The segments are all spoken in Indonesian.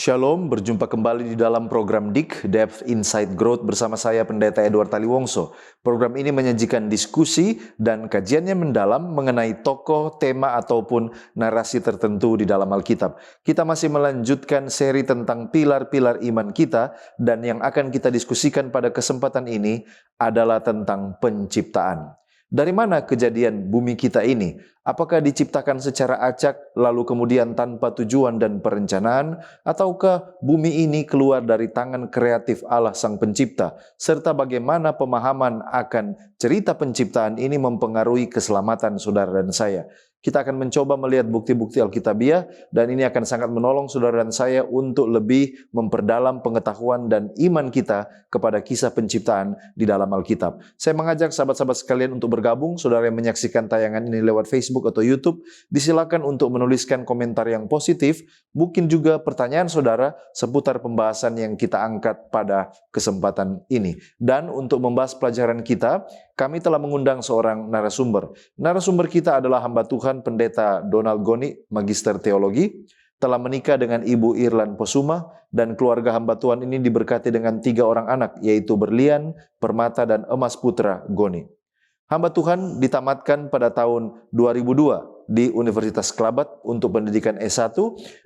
Shalom, berjumpa kembali di dalam program DIK, Depth Insight Growth bersama saya Pendeta Edward Taliwongso. Program ini menyajikan diskusi dan kajiannya mendalam mengenai tokoh, tema ataupun narasi tertentu di dalam Alkitab. Kita masih melanjutkan seri tentang pilar-pilar iman kita dan yang akan kita diskusikan pada kesempatan ini adalah tentang penciptaan. Dari mana kejadian bumi kita ini? Apakah diciptakan secara acak, lalu kemudian tanpa tujuan dan perencanaan? Ataukah bumi ini keluar dari tangan kreatif Allah Sang Pencipta? Serta bagaimana pemahaman akan cerita penciptaan ini mempengaruhi keselamatan saudara dan saya? Kita akan mencoba melihat bukti-bukti Alkitabiah dan ini akan sangat menolong saudara dan saya untuk lebih memperdalam pengetahuan dan iman kita kepada kisah penciptaan di dalam Alkitab. Saya mengajak sahabat-sahabat sekalian untuk bergabung. Saudara yang menyaksikan tayangan ini lewat Facebook atau YouTube, disilakan untuk menuliskan komentar yang positif, mungkin juga pertanyaan saudara seputar pembahasan yang kita angkat pada kesempatan ini. Dan untuk membahas pelajaran kita, kami telah mengundang seorang narasumber. Narasumber kita adalah hamba Tuhan Pendeta Donald Goni, Magister Teologi, telah menikah dengan Ibu Irlan Posuma, dan keluarga hamba Tuhan ini diberkati dengan 3 orang anak, yaitu Berlian, Permata, dan Emas Putra Goni. Hamba Tuhan ditamatkan pada tahun 2002 di Universitas Kelabat untuk pendidikan S1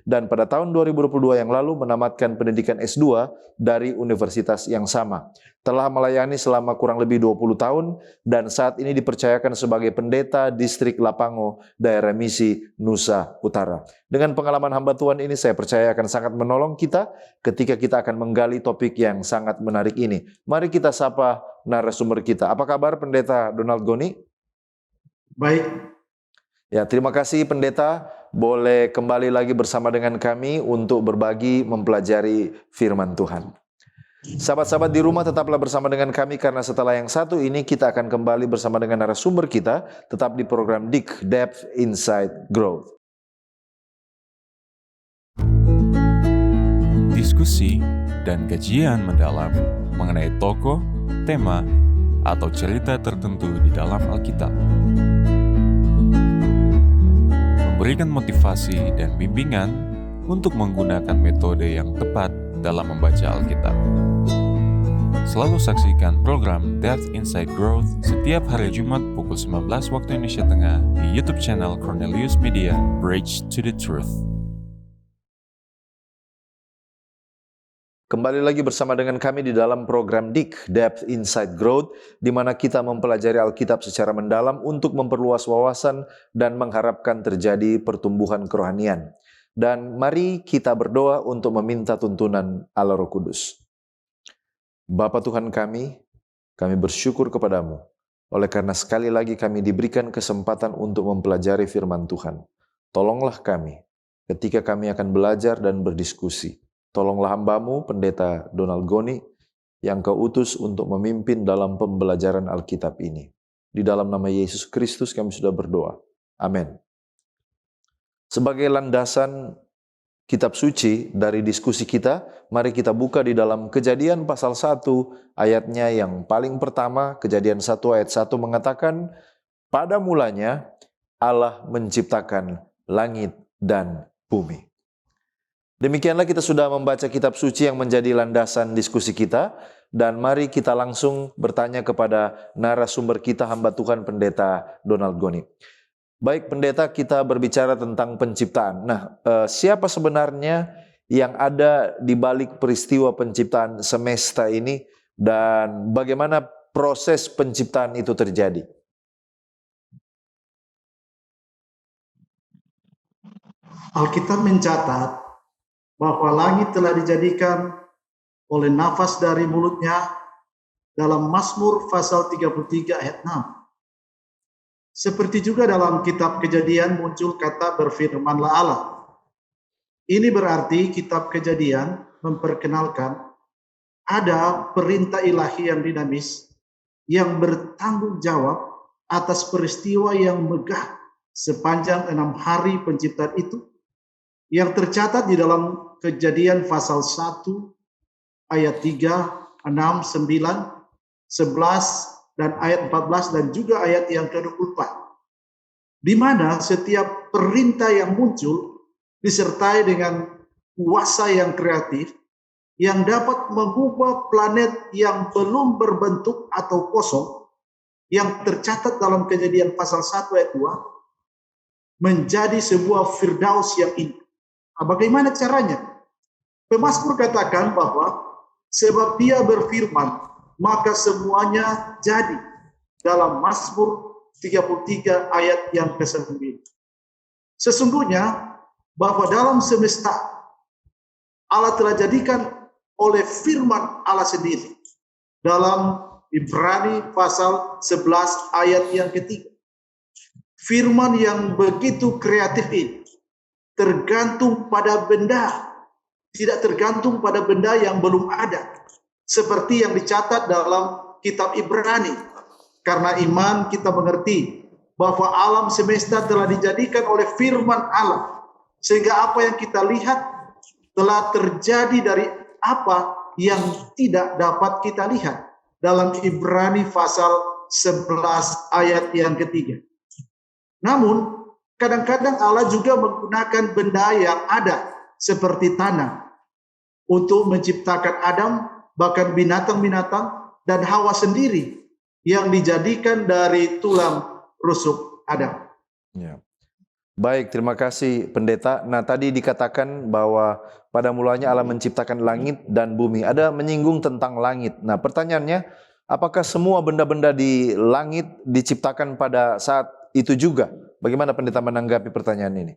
dan pada tahun 2022 yang lalu menamatkan pendidikan S2 dari universitas yang sama. Telah melayani selama kurang lebih 20 tahun dan saat ini dipercayakan sebagai pendeta distrik Lapango, daerah misi Nusa Utara. Dengan pengalaman hamba Tuhan ini saya percaya akan sangat menolong kita ketika kita akan menggali topik yang sangat menarik ini. Mari kita sapa narasumber kita. Apa kabar Pendeta Donald Goni? Baik. Ya, terima kasih Pendeta, boleh kembali lagi bersama dengan kami untuk berbagi mempelajari firman Tuhan. Sahabat-sahabat di rumah tetaplah bersama dengan kami karena setelah yang satu ini kita akan kembali bersama dengan narasumber kita tetap di program DIK, Depth Insight Growth. Diskusi dan kajian mendalam mengenai tokoh, tema, atau cerita tertentu di dalam Alkitab. Memberikan motivasi dan bimbingan untuk menggunakan metode yang tepat dalam membaca Alkitab. Selalu saksikan program Depth Insight Growth setiap hari Jumat pukul 19 waktu Indonesia Tengah di YouTube channel Cornelius Media, Bridge to the Truth. Kembali lagi bersama dengan kami di dalam program DIK, Depth Insight Growth, di mana kita mempelajari Alkitab secara mendalam untuk memperluas wawasan dan mengharapkan terjadi pertumbuhan kerohanian. Dan mari kita berdoa untuk meminta tuntunan Allah Roh Kudus. Bapa Tuhan kami bersyukur kepadamu, oleh karena sekali lagi kami diberikan kesempatan untuk mempelajari firman Tuhan. Tolonglah kami ketika kami akan belajar dan berdiskusi. Tolonglah hamba-Mu, Pendeta Donald Goni, yang Kau utus untuk memimpin dalam pembelajaran Alkitab ini. Di dalam nama Yesus Kristus kami sudah berdoa. Amin. Sebagai landasan kitab suci dari diskusi kita, mari kita buka di dalam Kejadian pasal 1, ayatnya yang paling pertama, Kejadian 1 ayat 1 mengatakan, pada mulanya Allah menciptakan langit dan bumi. Demikianlah kita sudah membaca kitab suci yang menjadi landasan diskusi kita dan mari kita langsung bertanya kepada narasumber kita hamba Tuhan Pendeta Donald Goni. Baik Pendeta, kita berbicara tentang penciptaan. Nah, siapa sebenarnya yang ada di balik peristiwa penciptaan semesta ini dan bagaimana proses penciptaan itu terjadi? Alkitab mencatat bahwa langit telah dijadikan oleh nafas dari mulutnya dalam Mazmur pasal 33 ayat 6. Seperti juga dalam kitab Kejadian muncul kata berfirmanlah Allah. Ini berarti kitab Kejadian memperkenalkan ada perintah ilahi yang dinamis yang bertanggung jawab atas peristiwa yang megah sepanjang 6 hari penciptaan itu yang tercatat di dalam Kejadian pasal 1 ayat 3, 6, 9, 11 dan ayat 14 dan juga ayat yang ke-24. Di mana setiap perintah yang muncul disertai dengan kuasa yang kreatif yang dapat mengubah planet yang belum berbentuk atau kosong yang tercatat dalam Kejadian pasal 1 ayat 2 menjadi sebuah firdaus yang indah. Nah, bagaimana caranya? Pemazmur katakan bahwa sebab Dia berfirman, maka semuanya jadi. Dalam Mazmur 33 ayat yang ke-9. Sesungguhnya bahwa dalam semesta Allah telah jadikan oleh firman Allah sendiri. Dalam Ibrani pasal 11 ayat yang ketiga. Firman yang begitu kreatif ini tergantung pada benda, tidak tergantung pada benda yang belum ada. Seperti yang dicatat dalam kitab Ibrani. Karena iman kita mengerti bahwa alam semesta telah dijadikan oleh firman Allah. Sehingga apa yang kita lihat telah terjadi dari apa yang tidak dapat kita lihat. Dalam Ibrani pasal 11 ayat yang ketiga. Namun, kadang-kadang Allah juga menggunakan benda yang ada seperti tanah untuk menciptakan Adam, bahkan binatang-binatang dan Hawa sendiri yang dijadikan dari tulang rusuk Adam. Ya. Baik, terima kasih Pendeta. Nah, tadi dikatakan bahwa pada mulanya Allah menciptakan langit dan bumi. Ada menyinggung tentang langit. Nah, pertanyaannya, apakah semua benda-benda di langit diciptakan pada saat itu juga? Bagaimana Pendeta menanggapi pertanyaan ini?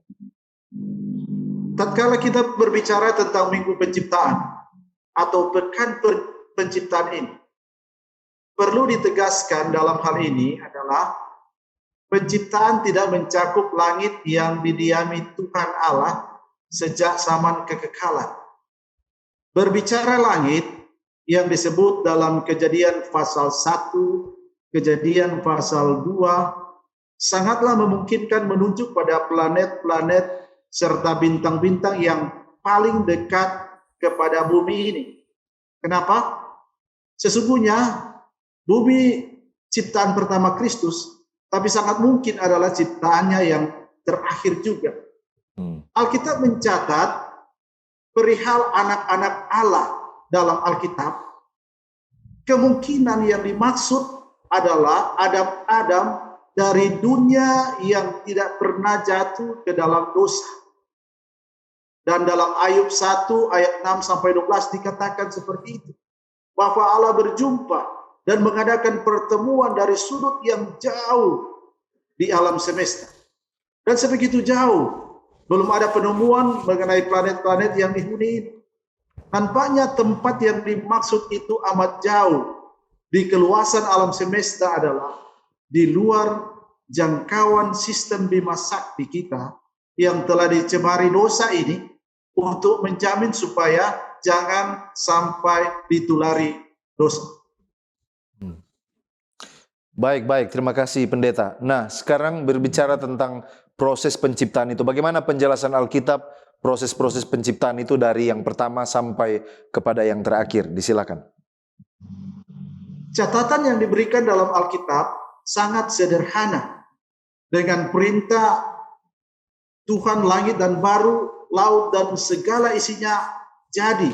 Tatkala kita berbicara tentang Minggu Penciptaan atau Pekan Penciptaan ini, perlu ditegaskan dalam hal ini adalah penciptaan tidak mencakup langit yang didiami Tuhan Allah sejak zaman kekekalan. Berbicara langit yang disebut dalam Kejadian pasal 1, Kejadian pasal 2, sangatlah memungkinkan menunjuk pada planet-planet serta bintang-bintang yang paling dekat kepada bumi ini. Kenapa? Sesungguhnya bumi ciptaan pertama Kristus, tapi sangat mungkin adalah ciptaannya yang terakhir juga. Alkitab mencatat perihal anak-anak Allah dalam Alkitab. Kemungkinan yang dimaksud adalah Adam dari dunia yang tidak pernah jatuh ke dalam dosa. Dan dalam Ayub 1 ayat 6-12 dikatakan seperti itu. Bahwa Allah berjumpa dan mengadakan pertemuan dari sudut yang jauh di alam semesta. Dan sebegitu jauh, belum ada penemuan mengenai planet-planet yang dihuni ini. Nampaknya tempat yang dimaksud itu amat jauh. Di keluasan alam semesta adalah di luar jangkauan sistem bima sakti kita yang telah dicemari dosa ini untuk menjamin supaya jangan sampai ditulari dosa. Baik, terima kasih Pendeta. Nah, sekarang berbicara tentang proses penciptaan itu. Bagaimana penjelasan Alkitab proses-proses penciptaan itu dari yang pertama sampai kepada yang terakhir? Disilakan. Catatan yang diberikan dalam Alkitab sangat sederhana. Dengan perintah Tuhan langit dan baru, laut dan segala isinya jadi.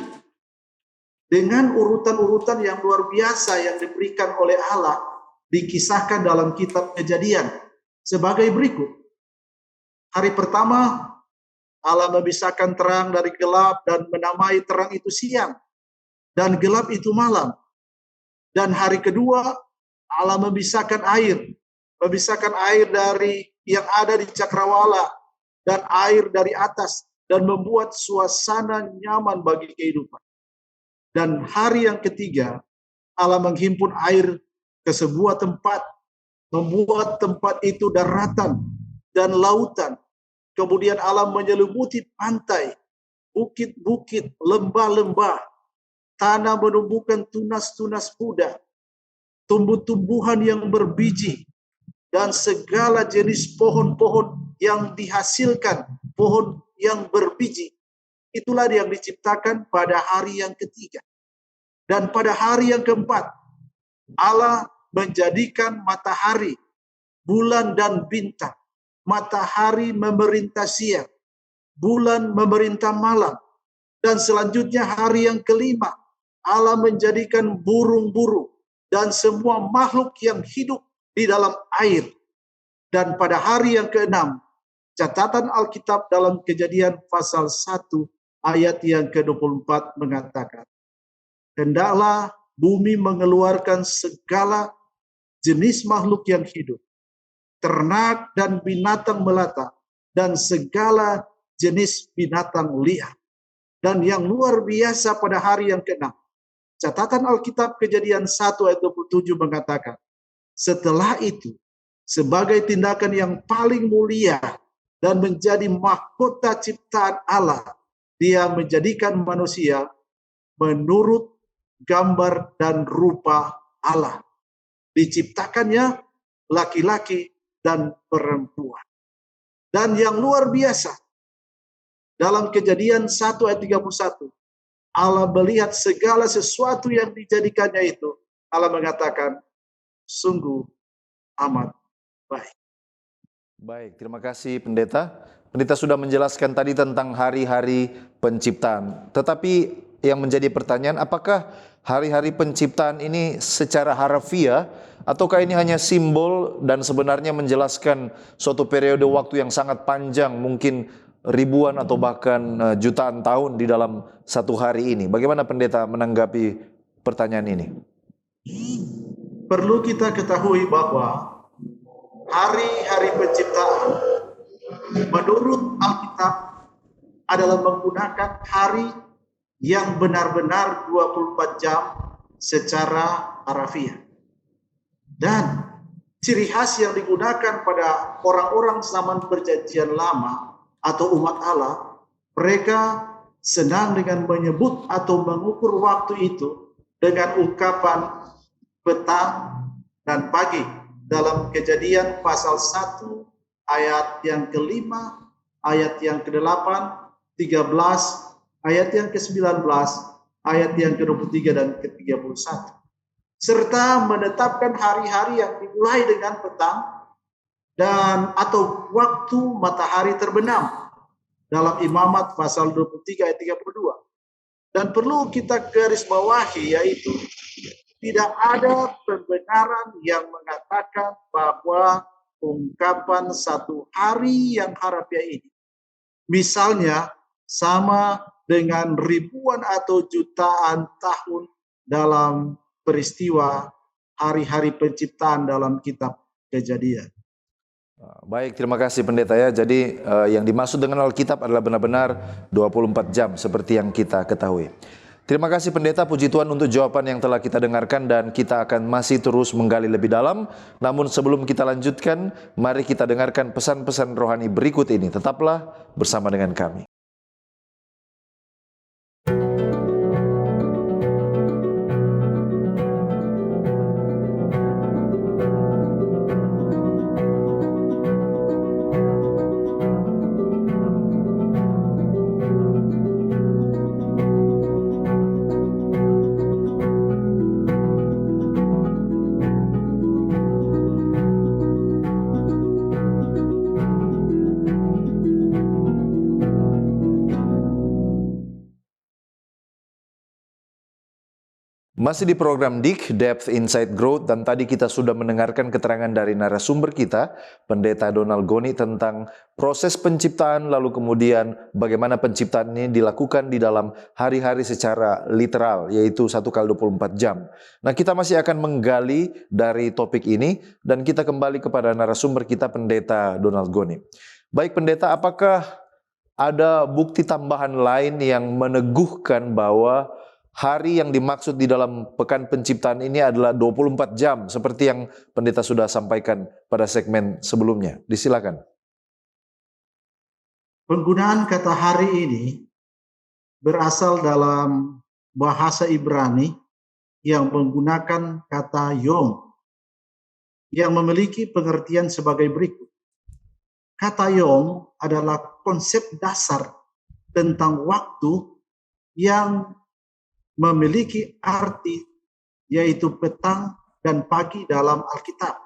Dengan urutan-urutan yang luar biasa yang diberikan oleh Allah, dikisahkan dalam kitab Kejadian sebagai berikut. Hari pertama, Allah memisahkan terang dari gelap dan menamai terang itu siang dan gelap itu malam. Dan hari kedua, Allah memisahkan air dari yang ada di cakrawala dan air dari atas dan membuat suasana nyaman bagi kehidupan. Dan hari yang ketiga, Allah menghimpun air ke sebuah tempat, membuat tempat itu daratan dan lautan. Kemudian Allah menyelimuti pantai, bukit-bukit, lembah-lembah, tanah menumbuhkan tunas-tunas muda, tumbuh-tumbuhan yang berbiji, dan segala jenis pohon-pohon yang dihasilkan, pohon yang berbiji. Itulah yang diciptakan pada hari yang ketiga. Dan pada hari yang keempat, Allah menjadikan matahari, bulan dan bintang. Matahari memerintah siang, bulan memerintah malam, Dan selanjutnya hari yang kelima, Allah menjadikan burung-burung dan semua makhluk yang hidup di dalam air. Dan pada hari yang keenam, catatan Alkitab dalam Kejadian pasal 1 ayat yang ke-24 mengatakan, hendaklah bumi mengeluarkan segala jenis makhluk yang hidup, ternak dan binatang melata, dan segala jenis binatang liar. Dan yang luar biasa pada hari yang ke-6, catatan Alkitab Kejadian 1 ayat 27 mengatakan, setelah itu, sebagai tindakan yang paling mulia dan menjadi mahkota ciptaan Allah, Dia menjadikan manusia menurut gambar dan rupa Allah. Diciptakannya laki-laki dan perempuan. Dan yang luar biasa, dalam Kejadian 1 ayat 31, Allah melihat segala sesuatu yang dijadikannya itu, Allah mengatakan, sungguh amat baik. Baik, terima kasih Pendeta. Pendeta sudah menjelaskan tadi tentang hari-hari penciptaan. Tetapi yang menjadi pertanyaan, apakah hari-hari penciptaan ini secara harfiah ataukah ini hanya simbol dan sebenarnya menjelaskan suatu periode waktu yang sangat panjang, mungkin ribuan atau bahkan jutaan tahun di dalam satu hari ini? Bagaimana Pendeta menanggapi pertanyaan ini? Perlu kita ketahui bahwa hari-hari penciptaan menurut Alkitab adalah menggunakan hari yang benar-benar 24 jam secara harfiah. Dan ciri khas yang digunakan pada orang-orang zaman perjanjian lama atau umat Allah, mereka senang dengan menyebut atau mengukur waktu itu dengan ungkapan petang dan pagi. Dalam Kejadian pasal 1 ayat yang ke-5, ayat yang ke-8, 13, ayat yang ke-19, ayat yang ke-23 dan ke-31. Serta menetapkan hari-hari yang dimulai dengan petang dan atau waktu matahari terbenam dalam Imamat pasal 23 ayat 32. Dan perlu kita garis bawahi, yaitu tidak ada pembenaran yang mengatakan bahwa ungkapan satu hari yang harfiah ini misalnya sama dengan ribuan atau jutaan tahun dalam peristiwa hari-hari penciptaan dalam kitab Kejadian. Baik, terima kasih Pendeta ya. Jadi yang dimaksud dengan Alkitab adalah benar-benar 24 jam seperti yang kita ketahui. Terima kasih Pendeta, puji Tuhan untuk jawaban yang telah kita dengarkan dan kita akan masih terus menggali lebih dalam. Namun sebelum kita lanjutkan, mari kita dengarkan pesan-pesan rohani berikut ini. Tetaplah bersama dengan kami. Masih di program DIK, Depth Insight Growth, dan tadi kita sudah mendengarkan keterangan dari narasumber kita, Pendeta Donald Goni, tentang proses penciptaan, lalu kemudian bagaimana penciptaan ini dilakukan di dalam hari-hari secara literal, yaitu 1x24 jam. Nah, kita masih akan menggali dari topik ini, dan kita kembali kepada narasumber kita, Pendeta Donald Goni. Baik Pendeta, apakah ada bukti tambahan lain yang meneguhkan bahwa hari yang dimaksud di dalam pekan penciptaan ini adalah 24 jam seperti yang Pendeta sudah sampaikan pada segmen sebelumnya? Disilakan. Penggunaan kata hari ini berasal dalam bahasa Ibrani yang menggunakan kata yom yang memiliki pengertian sebagai berikut. Kata yom adalah konsep dasar tentang waktu yang memiliki arti yaitu petang dan pagi dalam Alkitab.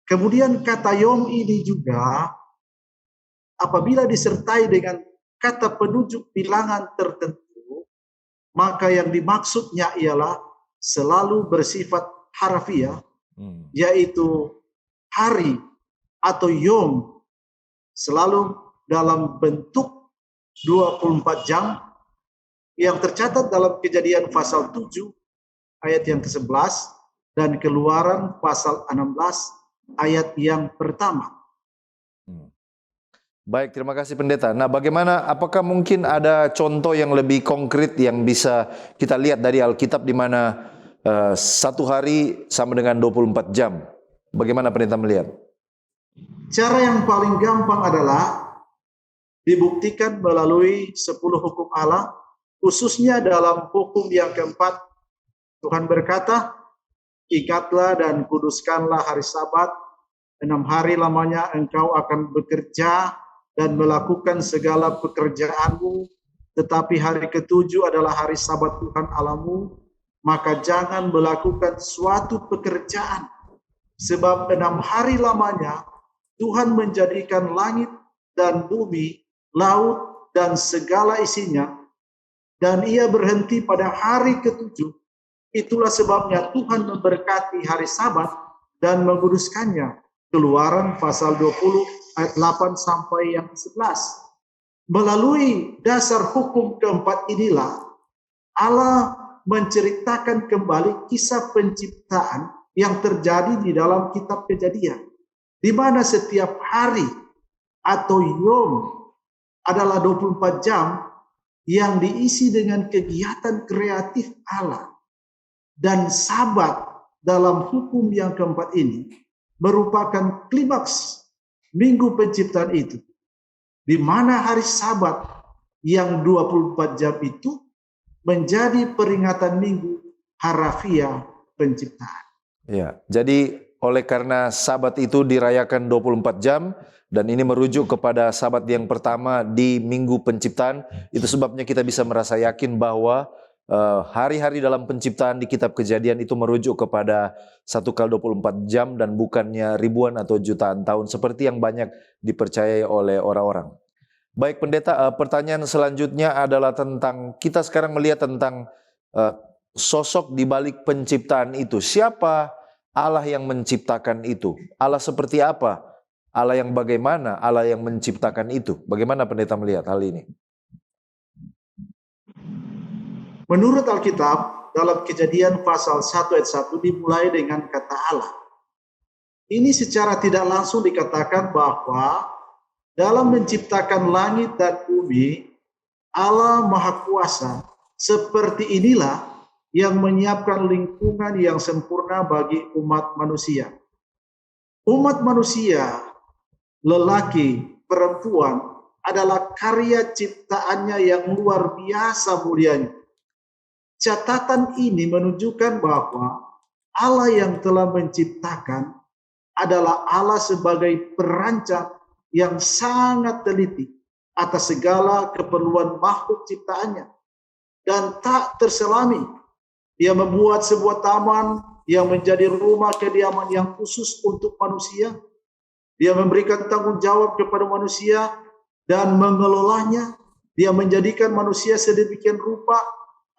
Kemudian kata yom ini juga apabila disertai dengan kata penunjuk bilangan tertentu, maka yang dimaksudnya ialah selalu bersifat harafiah, yaitu hari atau yom, selalu dalam bentuk 24 jam yang tercatat dalam Kejadian pasal 7 ayat yang ke-11 dan Keluaran pasal 16 ayat yang pertama. Baik, terima kasih Pendeta. Nah, bagaimana, apakah mungkin ada contoh yang lebih konkret yang bisa kita lihat dari Alkitab di mana satu hari sama dengan 24 jam? Bagaimana Pendeta melihat? Cara yang paling gampang adalah dibuktikan melalui 10 hukum Allah, khususnya dalam hukum yang keempat. Tuhan berkata, ikatlah dan kuduskanlah hari Sabat, 6 hari lamanya engkau akan bekerja dan melakukan segala pekerjaanmu, tetapi hari ke-7 adalah hari Sabat Tuhan Allahmu, maka jangan melakukan suatu pekerjaan, sebab 6 hari lamanya Tuhan menjadikan langit dan bumi, laut dan segala isinya, dan ia berhenti pada hari ke-7. Itulah sebabnya Tuhan memberkati hari Sabat dan menguduskannya. Keluaran pasal 20 ayat 8 sampai yang 11. Melalui dasar hukum keempat inilah Allah menceritakan kembali kisah penciptaan yang terjadi di dalam kitab Kejadian, di mana setiap hari atau yom adalah 24 jam yang diisi dengan kegiatan kreatif Allah. Dan Sabat dalam hukum yang keempat ini merupakan klimaks minggu penciptaan itu, di mana hari Sabat yang 24 jam itu menjadi peringatan minggu harafiah penciptaan. Ya, jadi oleh karena Sabat itu dirayakan 24 jam dan ini merujuk kepada Sabat yang pertama di minggu penciptaan, itu sebabnya kita bisa merasa yakin bahwa hari-hari dalam penciptaan di kitab Kejadian itu merujuk kepada 1x24 jam dan bukannya ribuan atau jutaan tahun seperti yang banyak dipercayai oleh orang-orang. Baik Pendeta, pertanyaan selanjutnya adalah tentang, kita sekarang melihat tentang sosok di balik penciptaan itu. Siapa Allah yang menciptakan itu? Allah seperti apa? Allah yang bagaimana? Allah yang menciptakan itu? Bagaimana Pendeta melihat hal ini? Menurut Alkitab, dalam Kejadian pasal 1 ayat 1 dimulai dengan kata Allah. Ini secara tidak langsung dikatakan bahwa dalam menciptakan langit dan bumi, Allah Maha Kuasa seperti inilah yang menyiapkan lingkungan yang sempurna bagi umat manusia. Umat manusia, lelaki, perempuan, adalah karya ciptaannya yang luar biasa mulianya. Catatan ini menunjukkan bahwa Allah yang telah menciptakan adalah Allah sebagai perancang yang sangat teliti atas segala keperluan makhluk ciptaannya dan tak terselami. Dia membuat sebuah taman yang menjadi rumah kediaman yang khusus untuk manusia. Dia memberikan tanggung jawab kepada manusia dan mengelolanya. Dia menjadikan manusia sedemikian rupa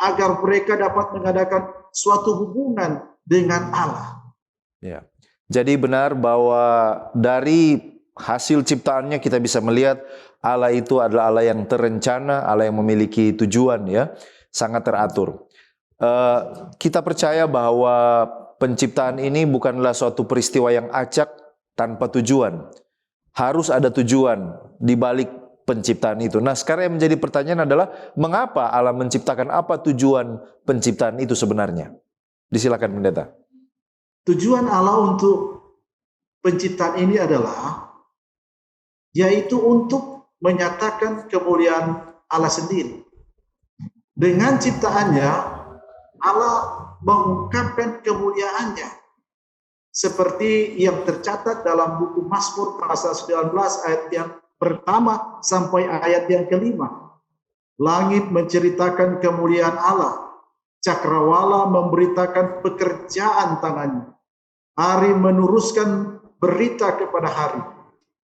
agar mereka dapat mengadakan suatu hubungan dengan Allah. Ya. Jadi benar bahwa dari hasil ciptaannya kita bisa melihat Allah itu adalah Allah yang terencana, Allah yang memiliki tujuan, ya, sangat teratur. Kita percaya bahwa penciptaan ini bukanlah suatu peristiwa yang acak tanpa tujuan. Harus ada tujuan di balik penciptaan itu. Nah, sekarang yang menjadi pertanyaan adalah mengapa Allah menciptakan, apa tujuan penciptaan itu sebenarnya? Disilakan Pendeta. Tujuan Allah untuk penciptaan ini adalah yaitu untuk menyatakan kemuliaan Allah sendiri. Dengan ciptaannya, Allah mengungkapkan kemuliaannya. Seperti yang tercatat dalam buku Mazmur pasal 19 ayat yang pertama sampai ayat yang kelima. Langit menceritakan kemuliaan Allah. Cakrawala memberitakan pekerjaan tangannya. Hari meneruskan berita kepada hari.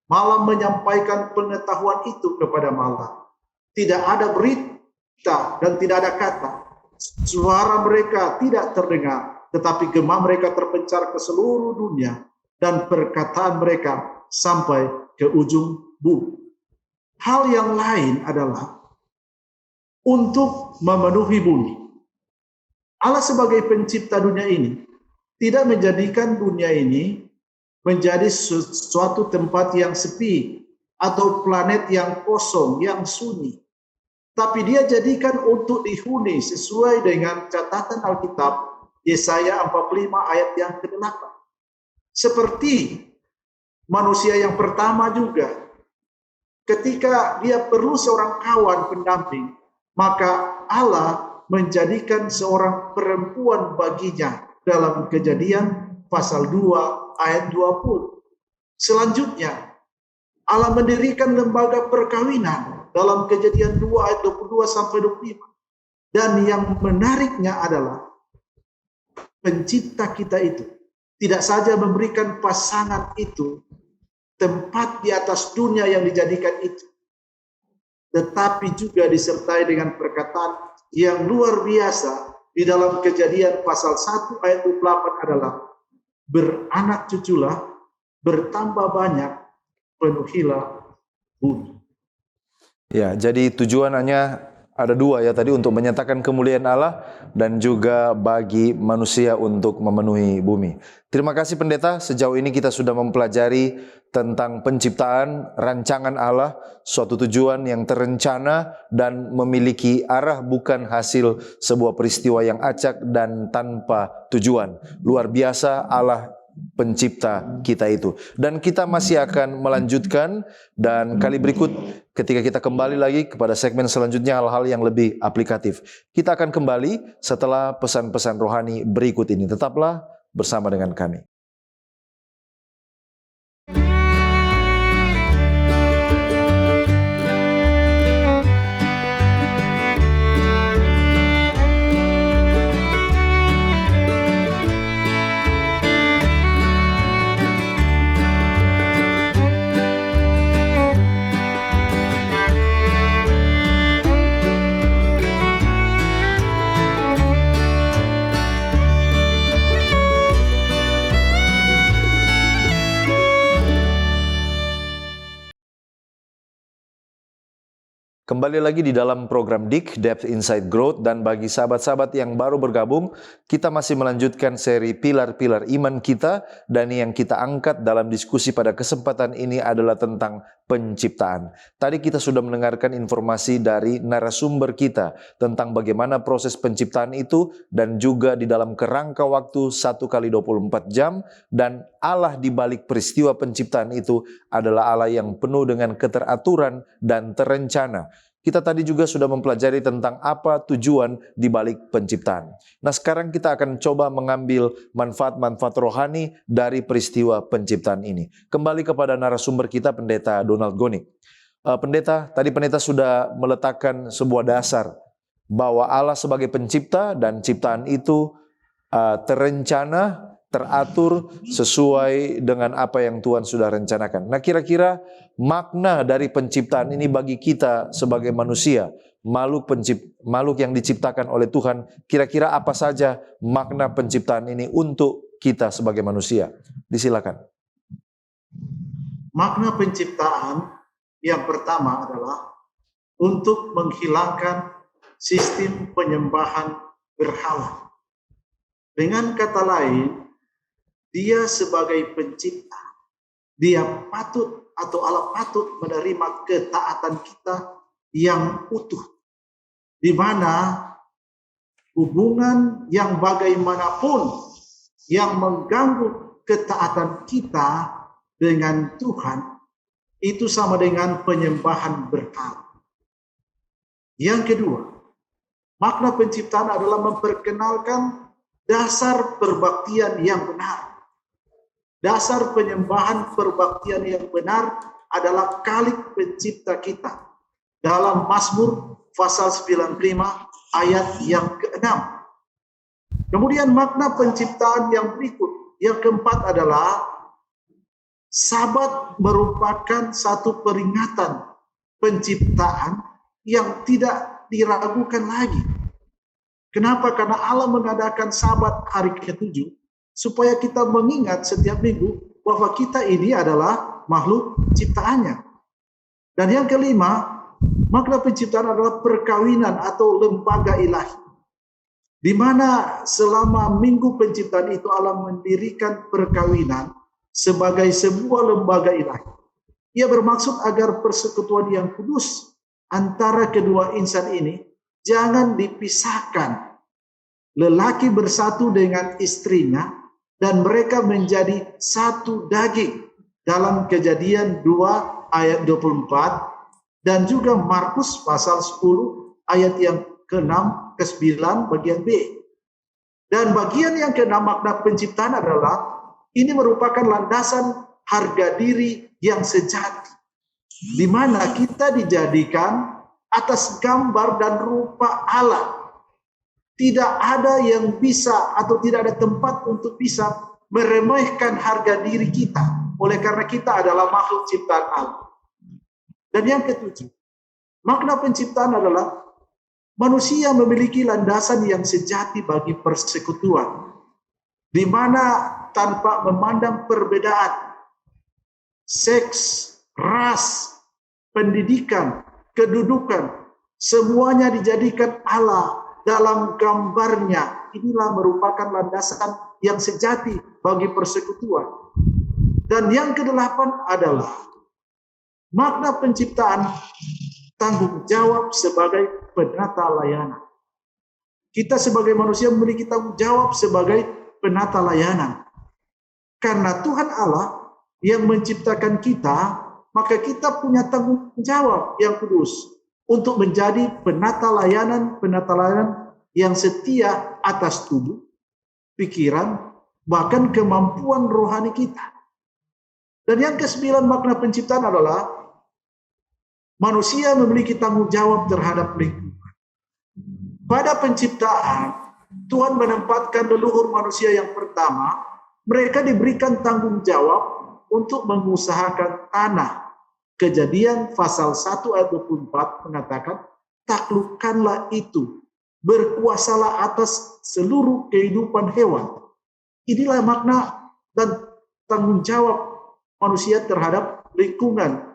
Malam menyampaikan pengetahuan itu kepada malam. tidak ada berita dan tidak ada kata. Suara mereka tidak terdengar, tetapi gema mereka terpencar ke seluruh dunia dan perkataan mereka sampai ke ujung bumi. Hal yang lain adalah untuk memenuhi bumi. Allah sebagai pencipta dunia ini tidak menjadikan dunia ini menjadi suatu tempat yang sepi atau planet yang kosong, yang sunyi. Tapi dia jadikan untuk dihuni sesuai dengan catatan Alkitab Yesaya 45 ayat yang ke-8. Seperti manusia yang pertama juga, ketika dia perlu seorang kawan pendamping, maka Allah menjadikan seorang perempuan baginya dalam Kejadian pasal 2 ayat 20. Selanjutnya, Allah mendirikan lembaga perkawinan dalam Kejadian 2 ayat 22 sampai 25. Dan yang menariknya adalah pencipta kita itu tidak saja memberikan pasangan itu tempat di atas dunia yang dijadikan itu, tetapi juga disertai dengan perkataan yang luar biasa di dalam Kejadian pasal 1 ayat 28 adalah beranak cuculah, bertambah banyak, penuhilah bumi. Ya, jadi tujuannya ada dua ya tadi, untuk menyatakan kemuliaan Allah dan juga bagi manusia untuk memenuhi bumi. Terima kasih pendeta, sejauh ini kita sudah mempelajari tentang penciptaan, rancangan Allah, suatu tujuan yang terencana dan memiliki arah, bukan hasil sebuah peristiwa yang acak dan tanpa tujuan. Luar biasa Allah pencipta kita itu. Dan kita masih akan melanjutkan, dan kali berikut ketika kita kembali lagi kepada segmen selanjutnya, hal-hal yang lebih aplikatif. Kita akan kembali setelah pesan-pesan rohani berikut ini. Tetaplah bersama dengan kami. Kembali lagi di dalam program DIK, Depth Insight Growth, dan bagi sahabat-sahabat yang baru bergabung, kita masih melanjutkan seri pilar-pilar iman kita, dan yang kita angkat dalam diskusi pada kesempatan ini adalah tentang penciptaan. Tadi kita sudah mendengarkan informasi dari narasumber kita tentang bagaimana proses penciptaan itu, dan juga di dalam kerangka waktu 1x24 jam, dan Allah di balik peristiwa penciptaan itu adalah Allah yang penuh dengan keteraturan dan terencana. Kita tadi juga sudah mempelajari tentang apa tujuan di balik penciptaan. Nah, sekarang kita akan coba mengambil manfaat-manfaat rohani dari peristiwa penciptaan ini. Kembali kepada narasumber kita, Pendeta Donald Gonik. Pendeta, tadi pendeta sudah meletakkan sebuah dasar bahwa Allah sebagai pencipta dan ciptaan itu terencana, teratur sesuai dengan apa yang Tuhan sudah rencanakan. Nah, kira-kira makna dari penciptaan ini bagi kita sebagai manusia, makhluk yang diciptakan oleh Tuhan, kira-kira apa saja makna penciptaan ini untuk kita sebagai manusia? Disilakan. Makna penciptaan yang pertama adalah untuk menghilangkan sistem penyembahan berhala. Dengan kata lain, Dia sebagai pencipta, Dia patut atau Allah patut menerima ketaatan kita yang utuh, di mana hubungan yang bagaimanapun yang mengganggu ketaatan kita dengan Tuhan itu sama dengan penyembahan berhala. Yang kedua, makna penciptaan adalah memperkenalkan dasar perbaktian yang benar. Dasar penyembahan perbaktian yang benar adalah Khalik pencipta kita. Dalam Mazmur pasal 95 ayat yang ke-6. Kemudian makna penciptaan yang berikut, yang keempat adalah Sabat merupakan satu peringatan penciptaan yang tidak diragukan lagi. Kenapa? Karena Allah mengadakan Sabat hari ke-7 supaya kita mengingat setiap minggu bahwa kita ini adalah makhluk ciptaannya. Dan yang kelima, makna penciptaan adalah perkawinan atau lembaga ilahi, di mana selama minggu penciptaan itu Allah mendirikan perkawinan sebagai sebuah lembaga ilahi. Ia bermaksud agar persekutuan yang kudus antara kedua insan ini jangan dipisahkan. Lelaki bersatu dengan istrinya dan mereka menjadi satu daging dalam Kejadian 2 ayat 24 dan juga Markus pasal 10 ayat yang ke-6 ke-9 bagian B. Dan bagian yang ke-6 makna penciptaan adalah ini merupakan landasan harga diri yang sejati, di mana kita dijadikan atas gambar dan rupa Allah. Tidak ada yang bisa atau tidak ada tempat untuk bisa meremehkan harga diri kita, oleh karena kita adalah makhluk ciptaan Allah. Dan yang ketujuh, makna penciptaan adalah manusia memiliki landasan yang sejati bagi persekutuan, di mana tanpa memandang perbedaan, seks, ras, pendidikan, kedudukan, semuanya dijadikan Allah dalam gambarnya. Inilah merupakan landasan yang sejati bagi persekutuan. Dan yang kedelapan adalah makna penciptaan tanggung jawab sebagai penata layanan. Kita sebagai manusia memiliki tanggung jawab sebagai penata layanan. Karena Tuhan Allah yang menciptakan kita, maka kita punya tanggung jawab yang kudus untuk menjadi penata layanan yang setia atas tubuh, pikiran, bahkan kemampuan rohani kita. Dan yang ke-9 makna penciptaan adalah manusia memiliki tanggung jawab terhadap lingkungan. Pada penciptaan, Tuhan menempatkan leluhur manusia yang pertama, mereka diberikan tanggung jawab untuk mengusahakan tanah. Kejadian pasal 1 ayat 24 mengatakan, taklukkanlah itu, berkuasalah atas seluruh kehidupan hewan. Inilah makna dan tanggung jawab manusia terhadap lingkungan.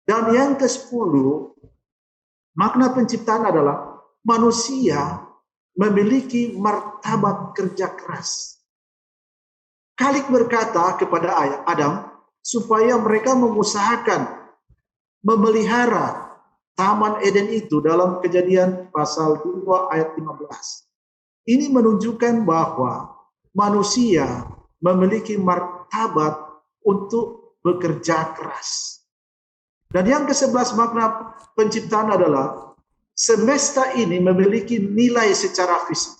Dan yang ke-10, makna penciptaan adalah manusia memiliki martabat kerja keras. Khalik berkata kepada Adam supaya mereka mengusahakan memelihara Taman Eden itu dalam Kejadian pasal 2 ayat 15. Ini menunjukkan bahwa manusia memiliki martabat untuk bekerja keras. Dan yang ke-11 makna penciptaan adalah semesta ini memiliki nilai secara fisik.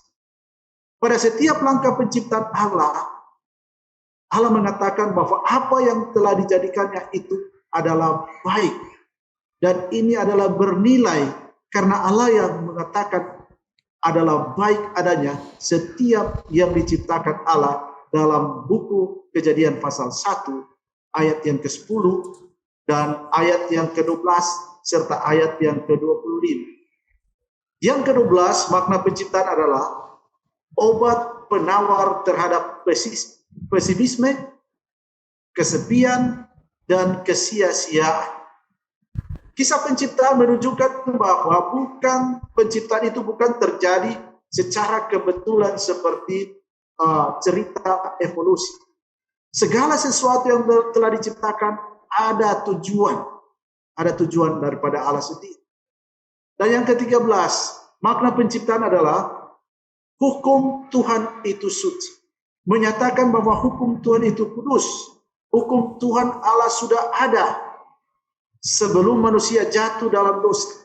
Pada setiap langkah penciptaan Allah mengatakan bahwa apa yang telah dijadikannya itu adalah baik. Dan ini adalah bernilai karena Allah yang mengatakan adalah baik adanya setiap yang diciptakan Allah dalam buku Kejadian pasal 1 ayat yang ke-10 dan ayat yang ke-12 serta ayat yang ke-25. Yang ke-12 makna penciptaan adalah obat penawar terhadap pesimisme, kesepian, dan kesia-siaan. Kisah penciptaan menunjukkan bahwa penciptaan itu bukan terjadi secara kebetulan seperti cerita evolusi. Segala sesuatu yang telah diciptakan ada tujuan daripada Allah sendiri. Dan yang ke-13, makna penciptaan adalah hukum Tuhan itu suci. Menyatakan bahwa hukum Tuhan itu kudus. Hukum Tuhan Allah sudah ada sebelum manusia jatuh dalam dosa.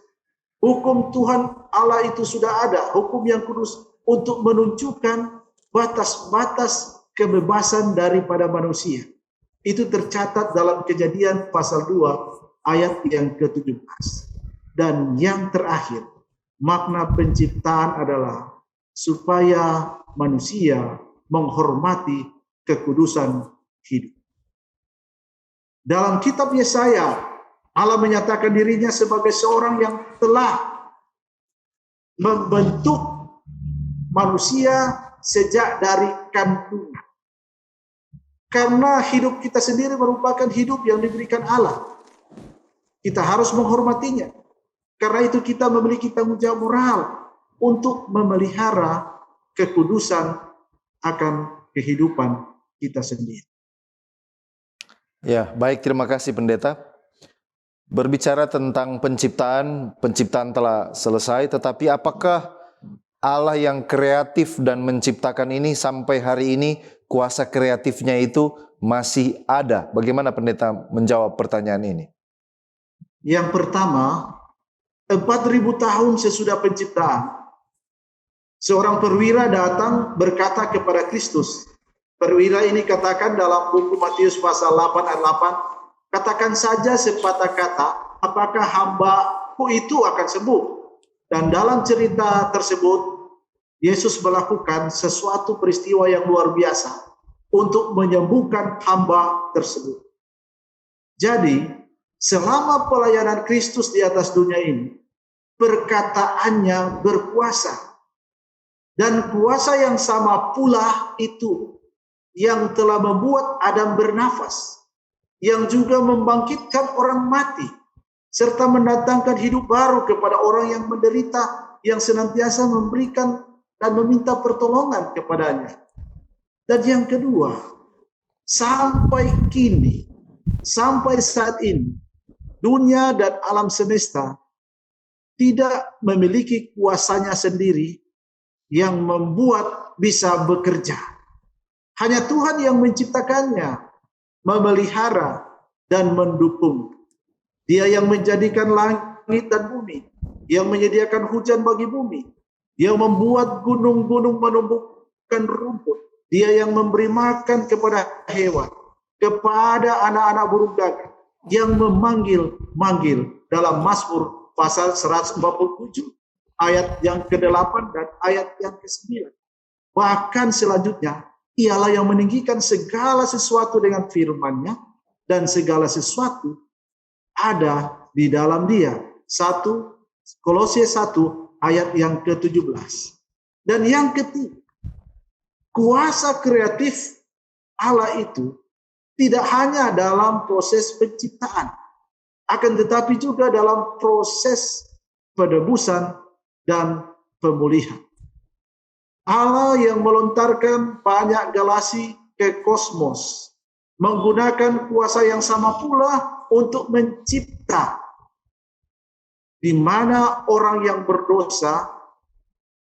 Hukum Tuhan Allah itu sudah ada, hukum yang kudus untuk menunjukkan batas-batas kebebasan daripada manusia. Itu tercatat dalam Kejadian pasal 2 ayat yang ke-17. Dan yang terakhir, makna penciptaan adalah supaya manusia menghormati kekudusan hidup. Dalam kitab Yesaya, Allah menyatakan dirinya sebagai seorang yang telah membentuk manusia sejak dari kandungan. Karena hidup kita sendiri merupakan hidup yang diberikan Allah. Kita harus menghormatinya. Karena itu kita memiliki tanggung jawab moral untuk memelihara kekudusan akan kehidupan kita sendiri. Ya, baik, terima kasih Pendeta. Berbicara tentang penciptaan, penciptaan telah selesai, tetapi apakah Allah yang kreatif dan menciptakan ini sampai hari ini kuasa kreatifnya itu masih ada? Bagaimana Pendeta menjawab pertanyaan ini? Yang pertama, 4.000 tahun sesudah penciptaan, seorang perwira datang berkata kepada Kristus. Perwira ini katakan dalam buku Matius pasal 8 ayat 8, katakan saja sepatah kata, apakah hambaku itu akan sembuh? Dan dalam cerita tersebut, Yesus melakukan sesuatu peristiwa yang luar biasa untuk menyembuhkan hamba tersebut. Jadi, selama pelayanan Kristus di atas dunia ini, perkataannya berkuasa. Dan kuasa yang sama pula itu yang telah membuat Adam bernafas, yang juga membangkitkan orang mati, serta mendatangkan hidup baru kepada orang yang menderita, yang senantiasa memberikan dan meminta pertolongan kepadanya. Dan yang kedua, sampai kini, sampai saat ini, dunia dan alam semesta tidak memiliki kuasanya sendiri yang membuat bisa bekerja. Hanya Tuhan yang menciptakannya, memelihara, dan mendukung. Dia yang menjadikan langit dan bumi, yang menyediakan hujan bagi bumi, yang membuat gunung-gunung menumbuhkan rumput, dia yang memberi makan kepada hewan, kepada anak-anak burung gagak, yang memanggil-manggil dalam Mazmur pasal 147, ayat yang ke-8 dan ayat yang ke-9. Bahkan selanjutnya, Ialah yang meninggikan segala sesuatu dengan firman-Nya, dan segala sesuatu ada di dalam Dia. Kolose 1 ayat yang ke-17. Dan yang ketiga, kuasa kreatif Allah itu tidak hanya dalam proses penciptaan, akan tetapi juga dalam proses penebusan dan pemulihan. Allah yang melontarkan banyak galaksi ke kosmos menggunakan kuasa yang sama pula untuk mencipta, di mana orang yang berdosa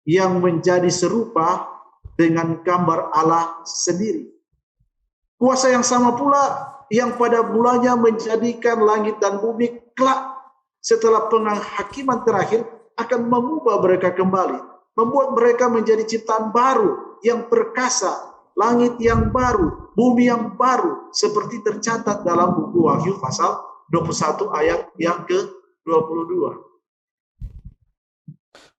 yang menjadi serupa dengan gambar Allah sendiri. Kuasa yang sama pula yang pada mulanya menjadikan langit dan bumi kelak setelah penghakiman terakhir akan mengubah mereka kembali, membuat mereka menjadi ciptaan baru yang perkasa, langit yang baru, bumi yang baru, seperti tercatat dalam buku Wahyu pasal 21 ayat yang ke-22.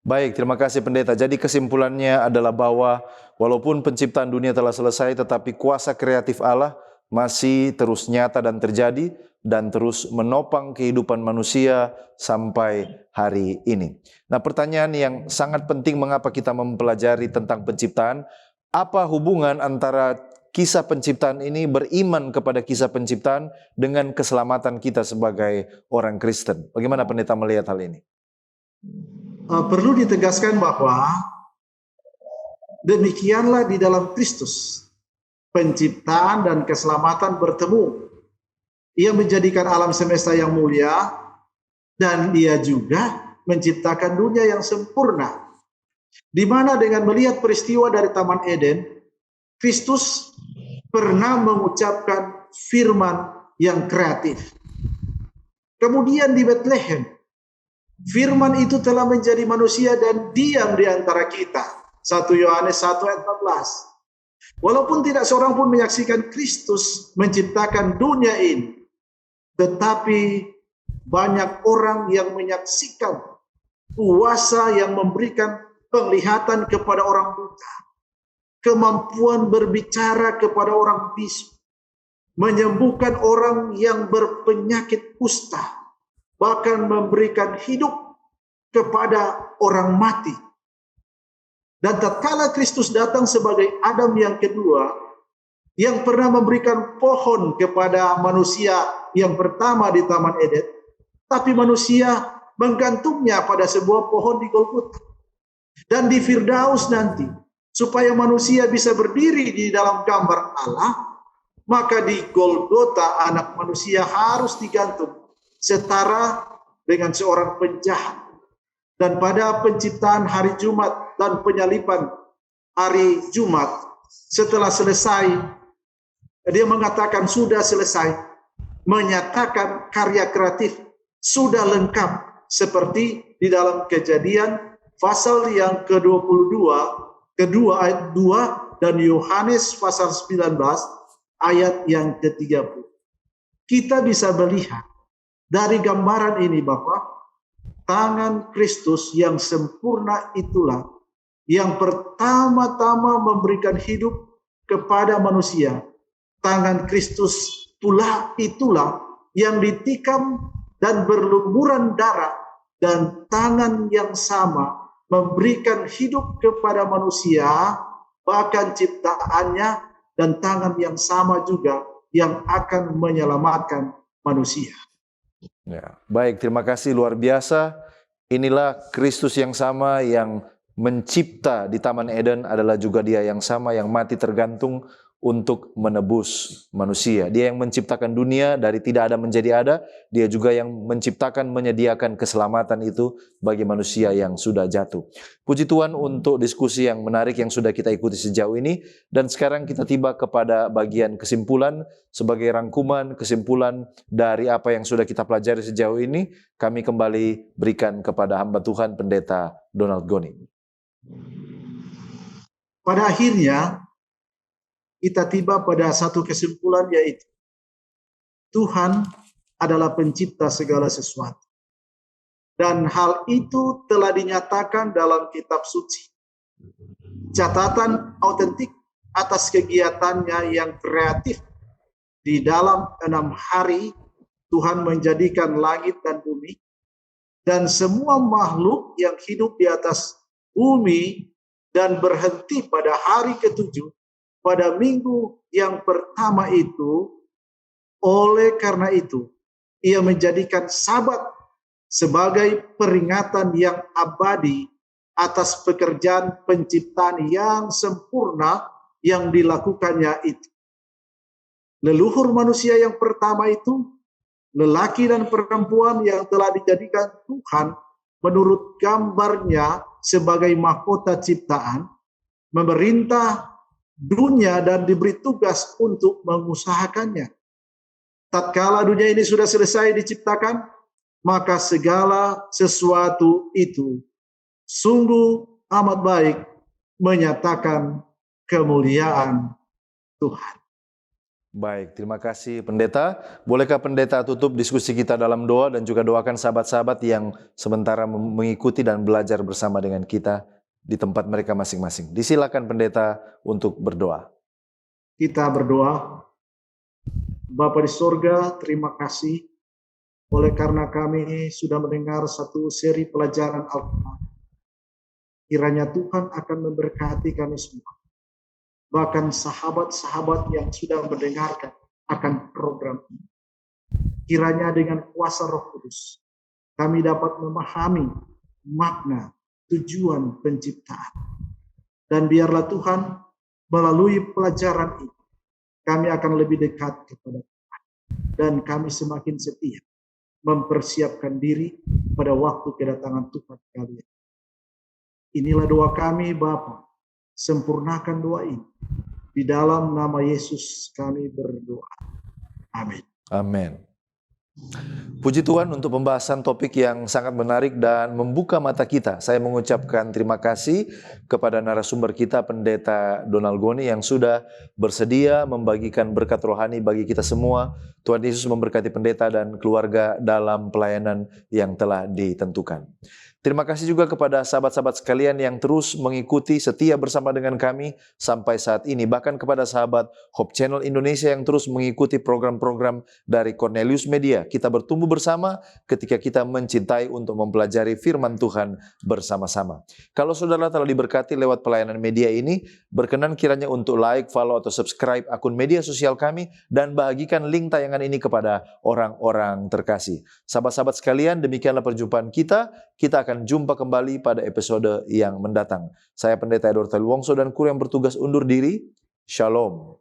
Baik, terima kasih Pendeta. Jadi kesimpulannya adalah bahwa walaupun penciptaan dunia telah selesai, tetapi kuasa kreatif Allah masih terus nyata dan terjadi, dan terus menopang kehidupan manusia sampai hari ini. Nah, pertanyaan yang sangat penting, mengapa kita mempelajari tentang penciptaan? Apa hubungan antara kisah penciptaan ini, beriman kepada kisah penciptaan, dengan keselamatan kita sebagai orang Kristen? Bagaimana Pendeta melihat hal ini? Perlu ditegaskan bahwa demikianlah di dalam Kristus, penciptaan dan keselamatan bertemu. Ia menjadikan alam semesta yang mulia, dan Dia juga menciptakan dunia yang sempurna, di mana dengan melihat peristiwa dari Taman Eden, Kristus pernah mengucapkan firman yang kreatif. Kemudian di Betlehem, firman itu telah menjadi manusia dan diam di antara kita. 1 Yohanes 1 ayat 14. Walaupun tidak seorang pun menyaksikan Kristus menciptakan dunia ini, tetapi banyak orang yang menyaksikan kuasa yang memberikan penglihatan kepada orang buta, kemampuan berbicara kepada orang bisu, menyembuhkan orang yang berpenyakit kusta, bahkan memberikan hidup kepada orang mati. Dan tatkala Kristus datang sebagai Adam yang kedua, yang pernah memberikan pohon kepada manusia yang pertama di Taman Eden, tapi manusia menggantungnya pada sebuah pohon di Golgota. Dan di Firdaus nanti, supaya manusia bisa berdiri di dalam gambar Allah, maka di Golgota anak manusia harus digantung setara dengan seorang penjahat. Dan pada penciptaan hari Jumat dan penyaliban hari Jumat, setelah selesai, dia mengatakan sudah selesai, menyatakan karya kreatif sudah lengkap, seperti di dalam Kejadian pasal yang ke-22, kedua ayat 2, dan Yohanes pasal 19 ayat yang ke-30. Kita bisa melihat dari gambaran ini bahwa tangan Kristus yang sempurna itulah yang pertama-tama memberikan hidup kepada manusia. Tangan Kristus pula itulah yang ditikam dan berlumuran darah, dan tangan yang sama memberikan hidup kepada manusia, bahkan ciptaannya, dan tangan yang sama juga yang akan menyelamatkan manusia. Ya, baik, terima kasih, luar biasa. Inilah Kristus yang sama yang mencipta di Taman Eden, adalah juga Dia yang sama yang mati tergantung untuk menebus manusia. Dia yang menciptakan dunia dari tidak ada menjadi ada. Dia juga yang menciptakan, menyediakan keselamatan itu bagi manusia yang sudah jatuh. Puji Tuhan untuk diskusi yang menarik yang sudah kita ikuti sejauh ini. Dan sekarang kita tiba kepada bagian kesimpulan. Sebagai rangkuman kesimpulan dari apa yang sudah kita pelajari sejauh ini, kami kembali berikan kepada hamba Tuhan Pendeta Donald Goni. Pada akhirnya, kita tiba pada satu kesimpulan, yaitu Tuhan adalah pencipta segala sesuatu. Dan hal itu telah dinyatakan dalam kitab suci. Catatan autentik atas kegiatannya yang kreatif. Di dalam 6 hari, Tuhan menjadikan langit dan bumi, dan semua makhluk yang hidup di atas bumi, dan berhenti pada hari ke-7, pada minggu yang pertama itu. Oleh karena itu, Ia menjadikan Sabat sebagai peringatan yang abadi atas pekerjaan penciptaan yang sempurna yang dilakukannya itu. Leluhur manusia yang pertama itu, lelaki dan perempuan yang telah dijadikan Tuhan menurut gambarnya sebagai mahkota ciptaan, memerintah dunia dan diberi tugas untuk mengusahakannya. Tatkala dunia ini sudah selesai diciptakan, maka segala sesuatu itu sungguh amat baik, menyatakan kemuliaan Tuhan. Baik, terima kasih Pendeta. Bolehkah Pendeta tutup diskusi kita dalam doa dan juga doakan sahabat-sahabat yang sementara mengikuti dan belajar bersama dengan kita di tempat mereka masing-masing. Disilakan Pendeta untuk berdoa. Kita berdoa. Bapa di sorga, terima kasih oleh karena kami sudah mendengar satu seri pelajaran Alkitab. Kiranya Tuhan akan memberkati kami semua. Bahkan sahabat-sahabat yang sudah mendengarkan akan program ini. Kiranya dengan kuasa Roh Kudus, kami dapat memahami makna tujuan penciptaan. Dan biarlah Tuhan melalui pelajaran ini, kami akan lebih dekat kepada Tuhan. Dan kami semakin setia mempersiapkan diri pada waktu kedatangan Tuhan kalian. Inilah doa kami Bapa. Sempurnakan doa ini. Di dalam nama Yesus kami berdoa. Amin. Amin. Puji Tuhan untuk pembahasan topik yang sangat menarik dan membuka mata kita. Saya mengucapkan terima kasih kepada narasumber kita Pendeta Donald Goni yang sudah bersedia membagikan berkat rohani bagi kita semua. Tuhan Yesus memberkati pendeta dan keluarga dalam pelayanan yang telah ditentukan. Terima kasih juga kepada sahabat-sahabat sekalian yang terus mengikuti setia bersama dengan kami sampai saat ini. Bahkan kepada sahabat Hope Channel Indonesia yang terus mengikuti program-program dari Cornelius Media. Kita bertumbuh bersama ketika kita mencintai untuk mempelajari firman Tuhan bersama-sama. Kalau saudara telah diberkati lewat pelayanan media ini, berkenan kiranya untuk like, follow, atau subscribe akun media sosial kami dan bagikan link tayangan ini kepada orang-orang terkasih. Sahabat-sahabat sekalian, demikianlah perjumpaan kita. Kita akan jumpa kembali pada episode yang mendatang. Saya Pendeta Edward Taliwongso dan kru yang bertugas undur diri. Shalom.